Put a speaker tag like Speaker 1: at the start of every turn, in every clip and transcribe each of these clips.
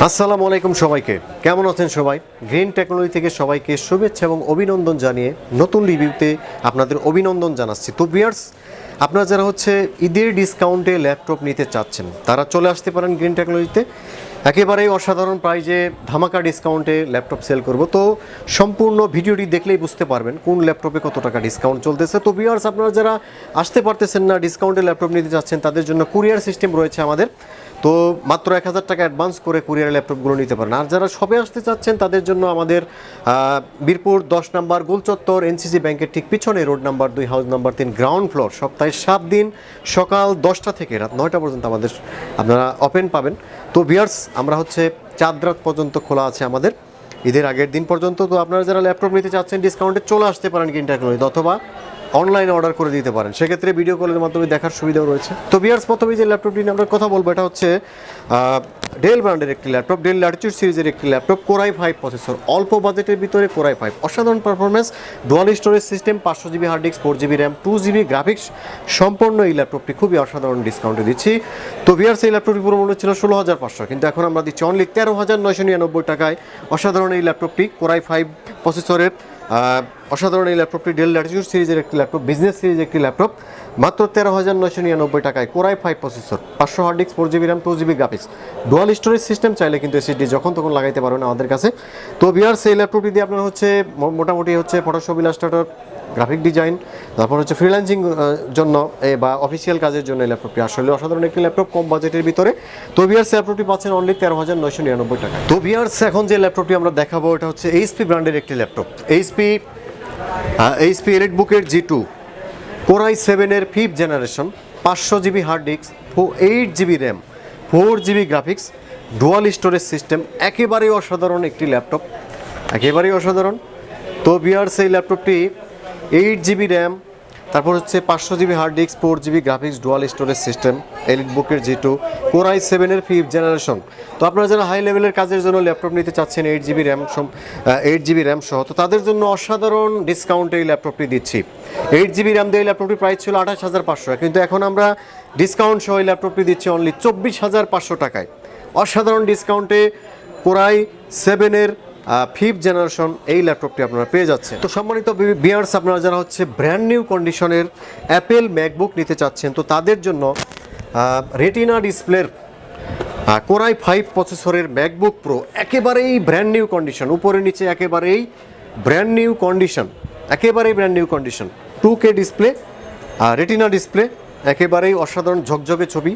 Speaker 1: আসসালামু আলাইকুম সবাইকে, কেমন আছেন সবাই? গ্রিন টেকনোলজি থেকে সবাইকে শুভেচ্ছা এবং অভিনন্দন জানিয়ে নতুন রিভিউতে আপনাদের অভিনন্দন জানাচ্ছি। তো ভিউয়ার্স, আপনারা যারা ঈদের ডিসকাউন্টে ল্যাপটপ নিতে চাচ্ছেন তারা চলে আসতে পারেন গ্রিন টেকনোলজিতে। একেবারেই অসাধারণ প্রাইজে ধামাকা ডিসকাউন্টে ল্যাপটপ সেল করব। তো সম্পূর্ণ ভিডিওটি দেখলেই বুঝতে পারবেন কোন ল্যাপটপে কত টাকা ডিসকাউন্ট চলতেছে। তো ভিউয়ার্স, আপনারা যারা আসতে পারতেছেন না, ডিসকাউন্টে ল্যাপটপ নিতে চাচ্ছেন, তাদের জন্য কুরিয়ার সিস্টেম রয়েছে আমাদের। তো মাত্র 1000 টাকা অ্যাডভান্স করে কুরিয়ার ল্যাপটপগুলো নিতে পারেন। আর যারা শপে আসতে চাচ্ছেন তাদের জন্য আমাদের মিরপুর 10 নম্বর গোলচত্বর এনসিসি ব্যাংকের ঠিক পিছনে, road number 2, house number 3, ground floor, সপ্তাহে 7 দিন সকাল 10টা থেকে রাত 9টা পর্যন্ত আমাদের আপনারা ওপেন পাবেন। তো ভিউয়ার্স, আমরা চাঁদ রাত পর্যন্ত খোলা আছে আমাদের, ঈদের আগের দিন পর্যন্ত। তো আপনারা যারা ল্যাপটপ নিতে চাচ্ছেন ডিসকাউন্টে চলে আসতে পারেন গ্রিন টেকনোলজি, অথবা অনলাইনে অর্ডার করে দিতে পারেন। সেক্ষেত্রে ভিডিও কলের মাধ্যমে দেখার সুবিধাও রয়েছে। তো ভিউয়ার্স, প্রথমে যে ল্যাপটপটি নিয়ে আমরা কথা বলবো, এটা ডেল ব্র্যান্ডের একটি ল্যাপটপ, ডেল ল্যাটিটিউড সিরিজের একটি ল্যাপটপ, Core i5 প্রসেসর, অল্প বাজেটের ভিতরে Core i5, অসাধারণ performance, dual storage system, 500 GB hard disk, 4 GB RAM, 2 GB graphics সম্পন্ন এই ল্যাপটপটি খুবই অসাধারণ ডিসকাউন্টে দিচ্ছি। তো ভিউয়ার্স, এই ল্যাপটপটি পুরো মূল্য ছিল 16,500, কিন্তু এখন আমরা দিচ্ছি অনলি 13,999 টাকায়। অসাধারণ এই ল্যাপটপটি, Core i5 প্রসেসরের অসাধারণ এই ল্যাপটপটি ডেল ল্যাটিটিউড সিরিজের একটি ল্যাপটপ, বিজনেস সিরিজের একটি ল্যাপটপ, মাত্র 13,999 টাকায়। Core i5 processor, 500 hard disk, 4 GB RAM, 2 GB graphics, dual storage system, চাইলে কিন্তু এসএসডি যখন তখন লাগাইতে পারবেন আমাদের কাছে। তো ভিউয়ার্স, এই ল্যাপটপটি দিয়ে আপনার মোটামুটি ফটোশপ, ইলাস্ট্রেটর, গ্রাফিক ডিজাইন, তারপর ফ্রিল্যান্সিং জন্য বা অফিসিয়াল কাজের জন্য এই ল্যাপটপটি আসলে অসাধারণ একটি ল্যাপটপ, কম বাজেটের ভিতরে। তো ভিউয়ার্স, ল্যাপটপটি পাচ্ছেন অনলি 13,999 টাকা। তো ভিউয়ার্স, এখন যে ল্যাপটপটি আমরা দেখাবো এটা এইচপি ব্র্যান্ডের একটি laptop, HP এলিটবুকের G2, Core i7 এর 5th generation, 500 GB hard disk, 8 GB RAM, 4 GB graphics, dual storage system, একেবারেই অসাধারণ একটি ল্যাপটপ, একেবারেই অসাধারণ। তো ভিউয়ার্স, এই ল্যাপটপটি 8 জিবি র্যাম, তারপর 500 GB hard disk, 4 GB graphics, dual storage system, এলিটবুকের G2, Core i7 এর 5th জেনারেশন। তো আপনারা যারা হাই লেভেলের কাজের জন্য ল্যাপটপ নিতে চাচ্ছেন 8 জিবি র্যাম সহ, তো তাদের জন্য অসাধারণ ডিসকাউন্টে এই ল্যাপটপটি দিচ্ছি। 8 জিবি র্যাম দিয়ে এই ল্যাপটপটির প্রাইস ছিল 28,500, কিন্তু এখন আমরা ডিসকাউন্ট সহ এই ল্যাপটপটি দিচ্ছি অনলি 24,500 টাকায়। অসাধারণ ডিসকাউন্টে Core i7 এর 5th জেনারেশন এই ল্যাপটপটি আপনারা পেয়ে যাচ্ছেন। তো সম্মানিত ভিউয়ার্স, আপনারা যারা ব্র্যান্ড নিউ কন্ডিশনের অ্যাপেল ম্যাকবুক নিতে চাচ্ছেন, তো তাদের জন্য রেটিনা ডিসপ্লের Core i5 প্রসেসরের ম্যাকবুক প্রো, একেবারেই ব্র্যান্ড নিউ কন্ডিশন, উপরে নিচে একেবারেই ব্র্যান্ড নিউ কন্ডিশন, একেবারেই brand new condition, 2K display, retina display, একেবারেই অসাধারণ ঝকঝকে ছবি।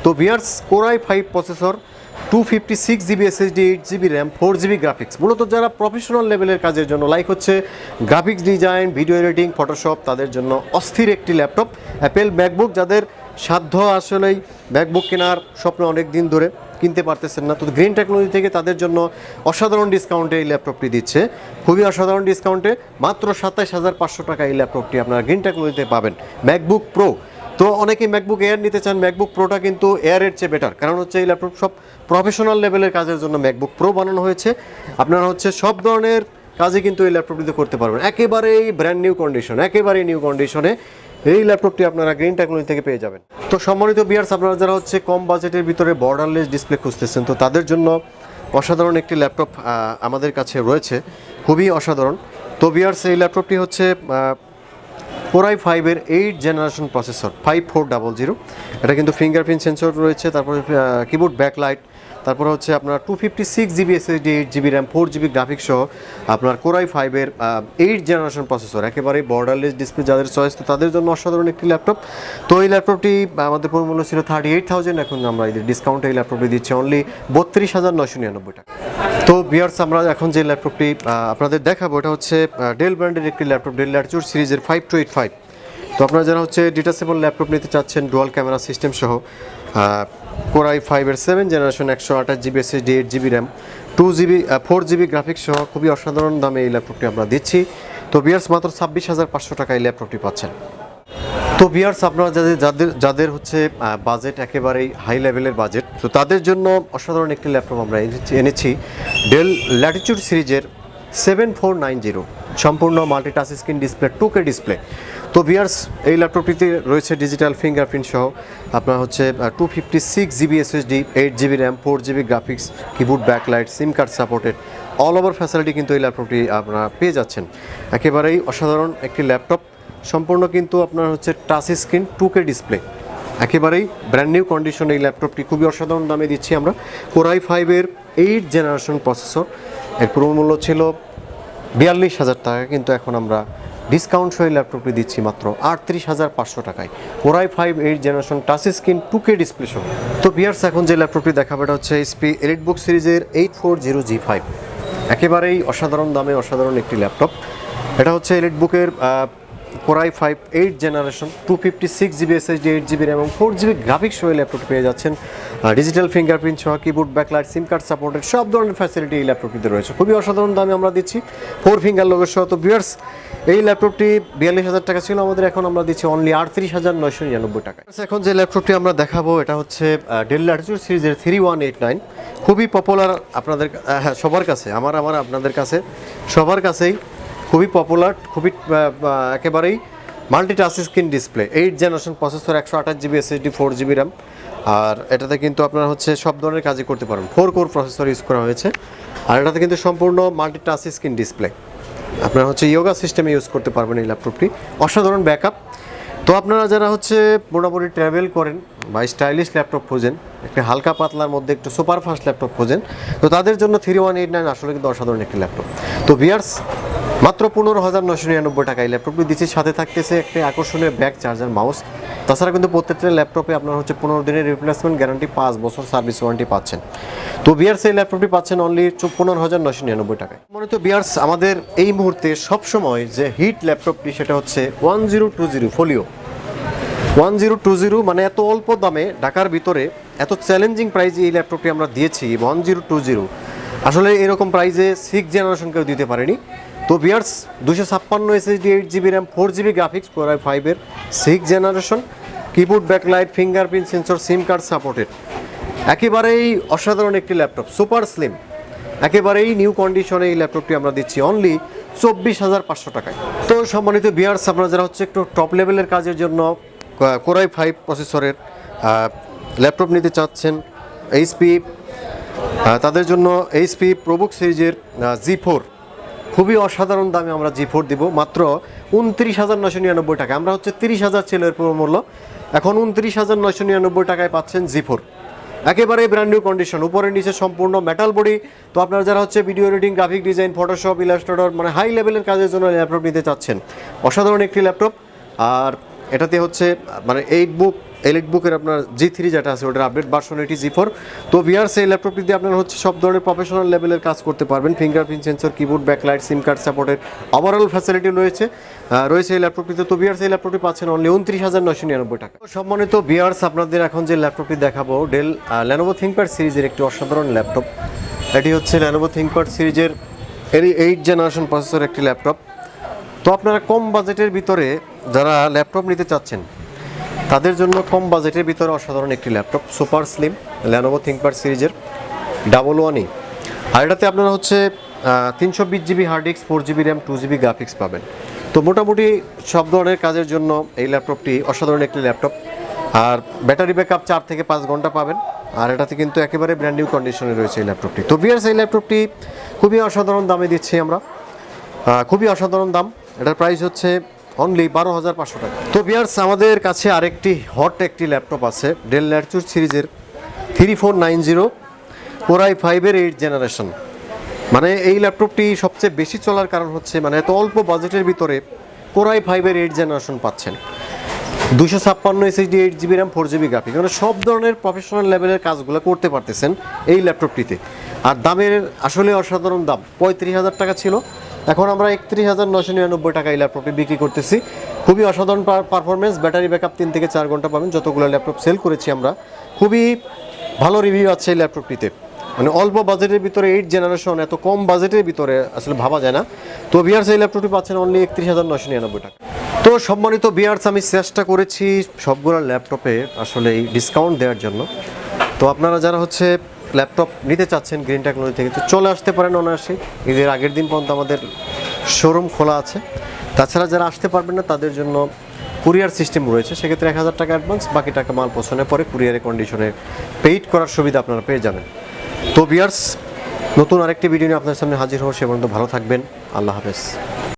Speaker 1: তো viewers, Core i5 processor, 256 GB SSD, 8 GB RAM, 4 GB graphics, মূলত যারা প্রফেশনাল লেভেলের কাজের জন্য like graphics design, video editing, Photoshop, তাদের জন্য অস্থির একটি ল্যাপটপ অ্যাপেল ম্যাকবুক। যাদের সাধ্য আসলেই ম্যাকবুক কেনার স্বপ্ন অনেক দিন ধরে কিনতে পারতেছেন না, তো গ্রিন টেকনোলজি থেকে তাদের জন্য অসাধারণ ডিসকাউন্টে এই ল্যাপটপটি দিচ্ছে, খুবই অসাধারণ ডিসকাউন্টে, মাত্র 27,500 টাকা এই ল্যাপটপটি আপনারা গ্রিন টেকনোলজিতে পাবেন, ম্যাকবুক প্রো। তো অনেকেই ম্যাকবুক এয়ার নিতে চান, ম্যাকবুক প্রোটা কিন্তু এয়ারের চেয়ে বেটার, কারণ এই ল্যাপটপ সব প্রফেশনাল লেভেলের কাজের জন্য ম্যাকবুক প্রো বানানো হয়েছে। আপনারা সব ধরনের কাজই কিন্তু এই ল্যাপটপটিতে করতে পারবেন, একেবারেই ব্র্যান্ড নিউ কন্ডিশন, একেবারেই নিউ কন্ডিশনে এই ল্যাপটপটি আপনারা গ্রিন টেকনোলজি থেকে পেয়ে যাবেন। তো সম্মানিত ভিউয়ার্স, আপনারা যারা কম বাজেটের ভিতরে বর্ডারলেস ডিসপ্লে খুঁজতেছেন, তো তাদের জন্য অসাধারণ একটি ল্যাপটপ আমাদের কাছে রয়েছে, খুবই অসাধারণ। তো ভিউয়ার্স, এই ল্যাপটপটি Core i5 এর 8th জেনারেশন প্রসেসর, 5400, এটা কিন্তু ফিঙ্গারপ্রিন্ট সেন্সর রয়েছে, তারপরে কিবোর্ড ব্যাকলাইট, তারপর আপনার 256 GB SSD, 8 GB RAM, 4 GB graphics সহ আপনার Core i5 এর 8th জেনারেশন প্রসেসর, একেবারে বর্ডারলেস ডিসপ্লে যাদের চয়েস, তো তাদের জন্য অসাধারণ একটি ল্যাপটপ। তো এই ল্যাপটপটি আমাদের মূল্য ছিল 38,000, এখন আমরা এই ডিসকাউন্টে এই ল্যাপটপটি দিচ্ছি অনলি 32,999 টাকা। তো ভিউয়ার্স, আমরা এখন যে ল্যাপটপটি আপনাদের দেখাবো এটা ডেল ব্র্যান্ডের একটি ল্যাপটপ, ডেল ল্যাটিটিউড সিরিজের 5285। তো আপনারা যারা ডিটাচেবল ল্যাপটপ নিতে চাচ্ছেন ডুয়াল ক্যামেরা সিস্টেম সহ, Core i5 এর 7th generation, 128 GB SSD, 8 GB RAM, 4 GB graphics সহ খুবই অসাধারণ দামে এই ল্যাপটপটি আমরা দিচ্ছি। তো ভিউয়ার্স, মাত্র 26,500 টাকা এই ল্যাপটপটি পাচ্ছেন। তো ভিউয়ার্স, আপনারা যাদের বাজেট একেবারেই হাই লেভেলের বাজেট, তো তাদের জন্য অসাধারণ একটি ল্যাপটপ আমরা এনেছি, ডেল ল্যাটিটিউড সিরিজের 7490, সম্পূর্ণ multi touch screen display 2K display. তো ভিউয়ার্স, এই ল্যাপটপটিতে রয়েছে ডিজিটাল ফিঙ্গারপ্রিন্ট সহ আপনার হচ্ছে 256GB SSD, 8GB RAM, 4GB graphics, keyboard backlight, সিম card supported, all over facility কিন্তু এই ল্যাপটপটি আপনারা পেয়ে যাচ্ছেন। একেবারেই অসাধারণ একটি ল্যাপটপ, সম্পূর্ণ কিন্তু আপনার হচ্ছে টাচ স্ক্রিন 2K ডিসপ্লে, একেবারেই ব্র্যান্ড নিউ কন্ডিশন। এই ল্যাপটপটি খুবই অসাধারণ দামে দিচ্ছি আমরা। Core i5-এর 8th জেনারেশন প্রসেসর, এর পুরো মূল্য ছিল 42,000 টাকা, কিন্তু এখন আমরা ডিসকাউন্ট সহ এই ল্যাপটপটি দিচ্ছি মাত্র 38,500 টাকায়। Core i5 8th generation touch screen 2K display সহ। তো ভিউয়ার্স, এখন যে ল্যাপটপটি দেখাবো এটা হচ্ছে HP EliteBook সিরিজের 840G5, একেবারেই অসাধারণ দামে অসাধারণ একটি ল্যাপটপ। এটা হচ্ছে EliteBook-এর Core i5 8th generation, 256GB SSD, 8GB RAM এবং 4GB গ্রাফিক্স সহ ল্যাপটপটি পেয়ে যাচ্ছেন। ডিজিটাল ফিঙ্গারপ্রিন্ট সহ, কিবোর্ড ব্যাকলাইট, সিম কার্ড সাপোর্টেড, সব ধরনের ফ্যাসিলিটি এই ল্যাপটপটিতে রয়েছে। খুবই অসাধারণ দামে আমরা দিচ্ছি 4 ফিঙ্গার লোগো সহ। তো ভিউয়ার্স, এই ল্যাপটপটি 42,000 টাকা ছিল আমাদের, এখন আমরা দিচ্ছি অনলি 38,999 টাকা। এখন যে ল্যাপটপটি আমরা দেখাবো এটা হচ্ছে ডেল ল্যাটিটিউড সিরিজের 3189, খুবই পপুলার আপনাদের সবার কাছে, আপনাদের কাছে সবার কাছেই খুবই পপুলার, খুবই একেবারেই multi touch screen display, 8th generation processor, 128GB SSD, 4GB RAM. আর এটাতে কিন্তু আপনারা হচ্ছে সব ধরনের কাজই করতে পারবেন, 4 কোর প্রসেসর ইউজ করা হয়েছে। আর এটাতে কিন্তু সম্পূর্ণ মাল্টি টাচ স্ক্রিন ডিসপ্লে, আপনারা হচ্ছে ইয়োগা সিস্টেমে ইউজ করতে পারবেন এই ল্যাপটপটি। অসাধারণ ব্যাকআপ। তো আপনারা যারা হচ্ছে মোটামুটি ট্রাভেল করেন বা স্টাইলিশ ল্যাপটপ খোঁজেন, একটি হালকা পাতলার মধ্যে একটু সুপার ফাস্ট ল্যাপটপ খোঁজেন, তো তাদের জন্য 3189 আসলে কিন্তু অসাধারণ একটি ল্যাপটপ। তো ভিউয়ার্স, মাত্র 15,999 টাকা এই ল্যাপটপটি দিচ্ছি। সাথে থাকতেছে একটি আকর্ষণীয় ব্যাক, চার্জার, মাউস। তাছাড়া কিন্তু প্রত্যেকটা ল্যাপটপে আপনার হচ্ছে 15 দিনের রিপ্লেসমেন্ট গ্যারান্টি, 5 বছর সার্ভিস ওয়ারেন্টি পাচ্ছেন। তো ভিউয়ার্স, এই ল্যাপটপটি পাচ্ছেন অনলি 15,999 টাকায়। মনে তো ভিউয়ার্স, আমাদের এই মুহূর্তে সবসময় যে হিট ল্যাপটপটি সেটা হচ্ছে 1020 ফোলিও। 1020 মানে এত অল্প দামে ঢাকার ভিতরে এত চ্যালেঞ্জিং প্রাইজে এই ল্যাপটপটি আমরা দিয়েছি। 1020 আসলে এরকম প্রাইজে 6th জেনারেশন কেউ দিতে পারেনি। তো viewers, 256 SSD, 8GB RAM, 4GB graphics, Core i5-এর 6th generation, keyboard backlight, fingerprint sensor, সিম কার্ড সাপোর্টেড, একেবারেই অসাধারণ একটি ল্যাপটপ, সুপার স্লিম, একেবারেই নিউ কন্ডিশনে এই ল্যাপটপটি আমরা দিচ্ছি অনলি 24,500 টাকায়। তো সম্মানিত ভিউয়ার্স, আপনারা যারা হচ্ছে একটু টপ লেভেলের কাজের জন্য Core i5 প্রসেসরের ল্যাপটপ নিতে চাচ্ছেন, এইচপি, তাদের জন্য এইচপি প্রোবুক সিরিজের G4, খুবই অসাধারণ দামে আমরা G4 দিব মাত্র 29,999 টাকা। আমরা হচ্ছে 30,000 ছিল এর পুরো মূল্য, এখন 29,999 টাকায় পাচ্ছেন G4, একেবারে ব্র্যান্ড নিউ কন্ডিশন, উপরে নিচে সম্পূর্ণ মেটাল বডি। তো আপনারা যারা হচ্ছে video editing, graphic design, Photoshop, Illustrator মানে হাই লেভেলের কাজের জন্য ল্যাপটপ নিতে চাচ্ছেন, অসাধারণ একটি ল্যাপটপ। আর এটাতে হচ্ছে মানে EliteBook-এর আপনার G3 যেটা আছে ওটার আপডেট ভার্সন, এটি G4। তো ভিউয়ার্স, এই ল্যাপটপটি দিয়ে আপনারা হচ্ছে সব ধরনের প্রফেশনাল লেভেলের কাজ করতে পারবেন। ফিঙ্গারপ্রিন্ট সেন্সর, কিবোর্ড ব্যাকলাইট, সিম কার্ড সাপোর্টেড, ওভারঅল ফ্যাসিলিটি রয়েছে এই ল্যাপটপটিতে। তো ভিউয়ার্স, এই ল্যাপটপটি পাচ্ছেন অনলি 29,999 টাকা। সম্মানিত ভিউয়ার্স, আপনাদের এখন যে ল্যাপটপটি দেখাবো ডেল Lenovo ThinkPad সিরিজের একটি অসাধারণ ল্যাপটপ। এটি হচ্ছে Lenovo ThinkPad সিরিজের 8th জেনারেশন প্রসেসর একটি ল্যাপটপ। তো আপনারা কম বাজেটের ভিতরে যারা ল্যাপটপ নিতে চাচ্ছেন তাদের জন্য কম বাজেটের ভিতরে অসাধারণ একটি laptop, super slim Lenovo ThinkPad সিরিজের 11E। আর এটাতে আপনারা হচ্ছে 320GB hard disk, 4GB RAM, 2GB graphics পাবেন। তো মোটামুটি সব ধরনের কাজের জন্য এই ল্যাপটপটি অসাধারণ একটি ল্যাপটপ। আর ব্যাটারি ব্যাকআপ 4 থেকে 5 ঘন্টা পাবেন। আর এটাতে কিন্তু একেবারে ব্র্যান্ড নিউ কন্ডিশনে রয়েছে এই ল্যাপটপটি। তো ভিউয়ার্স, এই ল্যাপটপটি খুবই অসাধারণ দামে দিচ্ছি আমরা, খুবই অসাধারণ দাম। এটার প্রাইস হচ্ছে অনলি 12,500 টাকা। তো ভিউয়ার্স, আমাদের কাছে আরেকটি হট একটি ল্যাপটপ আছে ডেল ল্যাটিটিউড সিরিজের 3490 Core i5-এর 8th জেনারেশন। মানে এই ল্যাপটপটি সবচেয়ে বেশি চলার কারণ হচ্ছে মানে এত অল্প বাজেটের ভিতরে Core i5-এর 8th জেনারেশন পাচ্ছেন, 256 SSD, 8GB RAM, 4GB graphics, মানে সব ধরনের প্রফেশনাল লেভেলের কাজগুলো করতে পারতেছেন এই ল্যাপটপটিতে। আর দামের আসলে অসাধারণ দাম, 35,000 টাকা ছিল, এখন আমরা 31,999 টাকা এই ল্যাপটপটি বিক্রি করতেছি। খুবই অসাধারণ পারফরমেন্স, ব্যাটারি ব্যাকআপ 3 থেকে 4 ঘন্টা পাবেন। যতগুলো ল্যাপটপ সেল করেছি আমরা, খুবই ভালো রিভিউ আছে এই ল্যাপটপটিতে। মানে অল্প বাজেটের ভিতরে 8th জেনারেশন, এত কম বাজেটের ভিতরে আসলে ভাবা যায় না। তো ভিউয়ার্স, এই ল্যাপটপটি পাচ্ছেন অনলি 31,999 টাকা। তো সম্মানিত ভিউয়ার্স, আমি চেষ্টা করেছি সবগুলো ল্যাপটপে আসলে এই ডিসকাউন্ট দেওয়ার জন্য। তো আপনারা যারা হচ্ছে ল্যাপটপ নিতে চাচ্ছেন গ্রিন টেকনোলজি থেকে, তো চলে আসতে পারেন অনায়াসে। ঈদের আগের দিন পর্যন্ত আমাদের শোরুম খোলা আছে। তাছাড়া যারা আসতে পারবেন না তাদের জন্য কুরিয়ার সিস্টেম রয়েছে, সেক্ষেত্রে 1000 টাকা অ্যাডভান্স, বাকি টাকা মাল পৌঁছানোর পরে কুরিয়ারের কন্ডিশনে পেইড করার সুবিধা আপনারা পেয়ে যাবেন। তো ভিউয়ার্স, নতুন আরেকটি ভিডিও নিয়ে আপনার সামনে হাজির হব, সে পর্যন্ত ভালো থাকবেন। আল্লাহ হাফেজ।